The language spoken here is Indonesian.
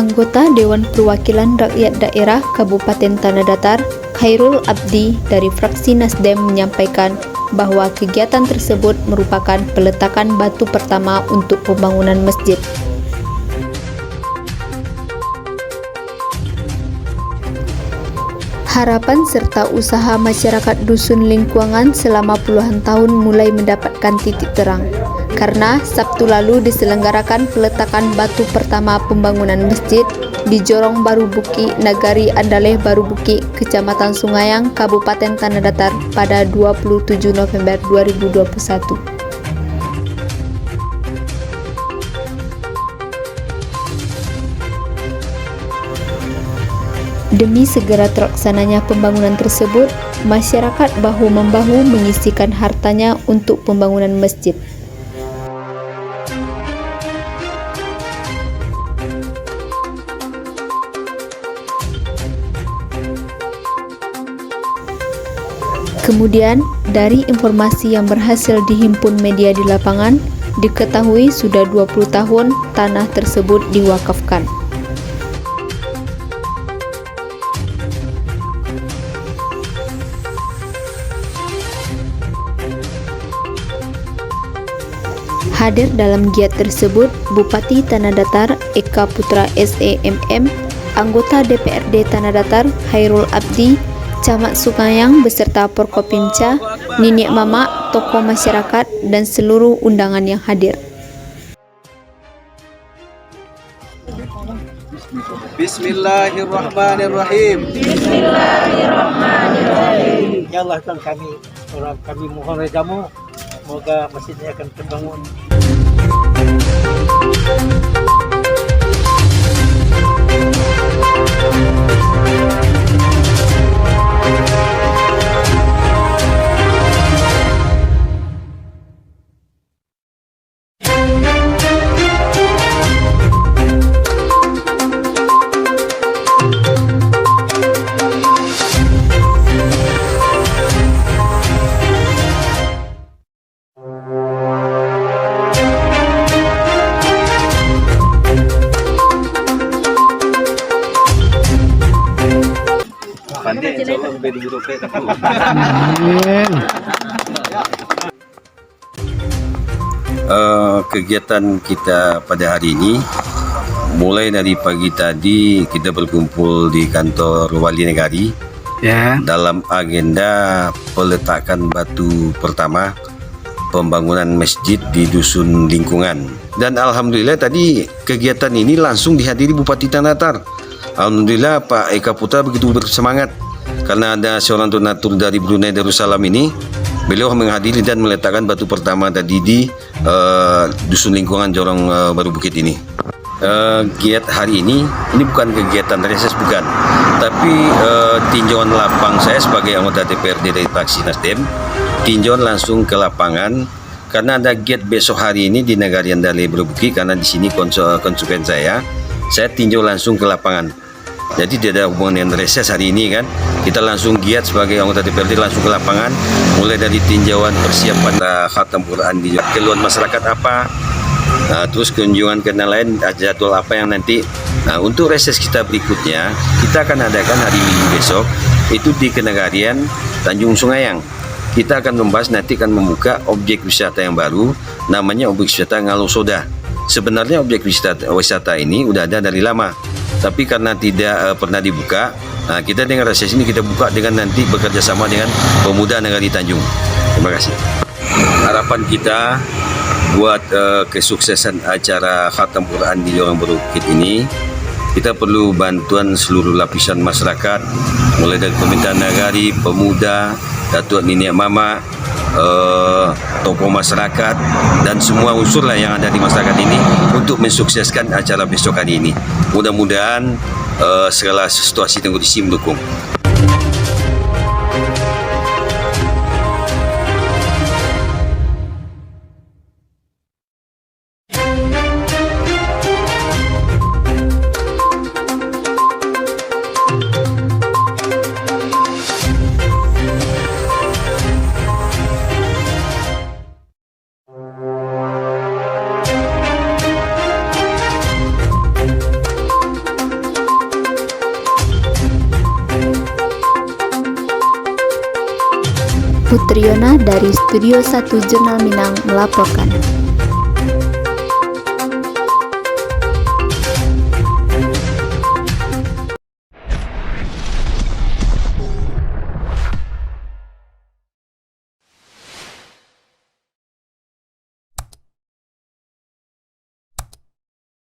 Anggota Dewan Perwakilan Rakyat Daerah Kabupaten Tanah Datar, Khairul Abdi dari fraksi Nasdem menyampaikan bahwa kegiatan tersebut merupakan peletakan batu pertama untuk pembangunan masjid. Harapan serta usaha masyarakat Dusun Lingkuangan selama puluhan tahun mulai mendapatkan titik terang, karena Sabtu lalu diselenggarakan peletakan batu pertama pembangunan masjid di Jorong Baru Buki, Nagari Andaleh Baru Buki, Kecamatan Sungayang, Kabupaten Tanah Datar pada 27 November 2021. Demi segera terlaksananya pembangunan tersebut, masyarakat bahu-membahu menyisihkan hartanya untuk pembangunan masjid. Kemudian, dari informasi yang berhasil dihimpun media di lapangan, diketahui sudah 20 tahun tanah tersebut diwakafkan. Hadir dalam giat tersebut Bupati Tanah Datar Eka Putra SEMM, anggota DPRD Tanah Datar Khairul Abdi, Camat Sungayang beserta Porkopimca, Nenek Mama, tokoh masyarakat, dan seluruh undangan yang hadir. Bismillahirrahmanirrahim. Bismillahirrahmanirrahim. Ya Allah, Tuhan kami mohon redamu, semoga masjidnya akan terbangun. Kegiatan kita pada hari ini mulai dari pagi tadi kita berkumpul di kantor Wali Negari dalam agenda peletakan batu pertama pembangunan masjid di Dusun Lingkungan. Dan alhamdulillah tadi kegiatan ini langsung dihadiri Bupati Tanah Datar. Alhamdulillah Pak Eka Putra begitu bersemangat karena ada seorang donatur dari Brunei Darussalam ini. Beliau menghadiri dan meletakkan batu pertama tadi di Dusun Lingkungan Jorong Baru Bukit ini. Giat hari ini bukan kegiatan reses, bukan, tapi tinjauan lapang saya sebagai anggota DPRD dari fraksi Nasdem, tinjauan langsung ke lapangan karena ada giat besok hari ini di Nagari Andaleh Baru Bukit, karena di sini konsumen saya tinjau langsung ke lapangan. Jadi tidak ada hubungan dengan reses hari ini kan. Kita langsung giat sebagai anggota DPRD langsung ke lapangan, mulai dari tinjauan persiapan khatam Quran di keluhan masyarakat apa, terus kunjungan ke lain, jadwal apa yang nanti. Untuk reses kita berikutnya, kita akan adakan hari Minggu besok, itu di Kenegarian Tanjung Sungayang. Kita akan membahas, nanti akan membuka objek wisata yang baru, namanya objek wisata Ngalo Soda. Sebenarnya objek wisata ini udah ada dari lama, tapi karena tidak pernah dibuka, kita dengan reses ini kita buka dengan nanti bekerja sama dengan pemuda Nagari Tanjung. Terima kasih. Harapan kita buat kesuksesan acara Khatam Quran di Jorong Baru Bukit ini, kita perlu bantuan seluruh lapisan masyarakat, mulai dari pemerintah nagari, pemuda, datuk nenek mama, tokoh masyarakat, dan semua unsur lah yang ada di masyarakat ini untuk mensukseskan acara besok hari ini. Mudah-mudahan segala situasi dan kondisi mendukung. Putriona dari Studio 1 Jurnal Minang melaporkan.